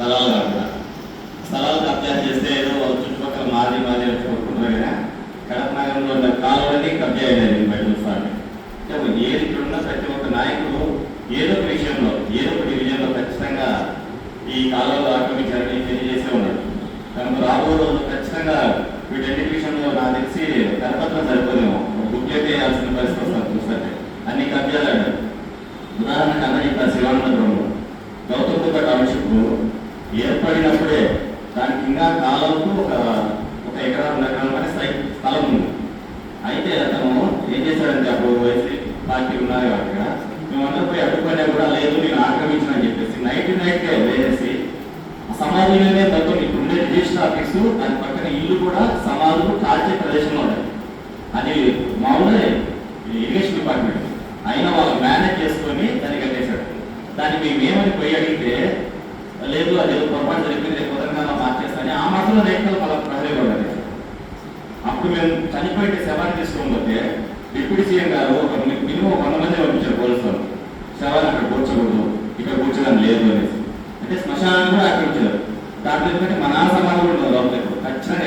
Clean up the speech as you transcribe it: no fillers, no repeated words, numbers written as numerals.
స్థలాలు కాకుండా స్థలాలు కబ్జా చేస్తే ఏదో చుట్టుపక్కల మాది కొట్టుకుంటున్నారు కదా. కడప నగరంలో ఉన్న కాలువని కబ్జా అయ్యేది బయట చూస్తాను. అంటే ఏది ఇక్కడున్న ప్రతి ఒక్క నాయకుడు ఏదో ఒక విషయంలో ఏదో ఒక డివిజన్లో ఖచ్చితంగా ఈ కాలువలు ఆక్రమించారని తెలియజేసే ఉన్నాడు. కనుక రాబోయే రోజులు ఖచ్చితంగా వీటన్నిటి విషయంలో నాకు తెలిసి కరపత్రం సరిపోదేమో, బుక్లెట్ వేయాల్సిన పరిస్థితి వస్తుంది చూస్తే. అన్ని కబ్జాలు అడ్డారు. ఉదాహరణకు అన్న ఇక్కడ శివానందపురంలో గౌతమ్ బుద్ధ టౌన్షిప్ ఏర్పడినప్పుడే దానికి ఇంకా కాలంకు ఒక ఎకరా 2 ఎకరాల స్థలం ఉంది. అయితే అతను ఏం చేశాడంటే అప్పుడు వైసీ పార్టీ ఉన్నారు కాబట్టి మేమందరూ పోయి అడ్డుపడినా కూడా లేదు నేను ఆక్రమించిన అని చెప్పేసి నైట్కే వేసేసి సమాధిలోనే మొత్తం ఇప్పుడు ఉండే రిజిస్టర్ ఆఫీసు దాని పక్కన ఇల్లు కూడా సమాధులు కాల్చే ప్రదేశంలో ఉన్నాయి. అది మామూలుగా ఇరిగేషన్ డిపార్ట్మెంట్ అయినా వాళ్ళు మేనేజ్ చేసుకొని దాన్ని కట్టేశాడు. దాన్ని మేము ఏమని పోయి అడిగితే లేదు అది పొరపాటు జరిగింది రేపు ఉదయంగా మార్చేస్తాను ఆ మాత్రంలో రేట్లు మళ్ళీ ప్రజలే పడ్డారు. అప్పుడు మేము చనిపోయితే శవాన్ని తీసుకోకపోతే డిప్యూటీ సీఎం గారు మినిమం 100 మంది పంపించారు పోలీసులు. శవాన్ని అక్కడ కూర్చోకూడదు, ఇక్కడ కూర్చోడం లేదు అనేసి. అంటే శ్మశానాన్ని కూడా ఆక్రమించారు. దాంట్లో ఎందుకంటే మా నాన్న సమాధులు ఉండదు లోపల ఖచ్చితంగా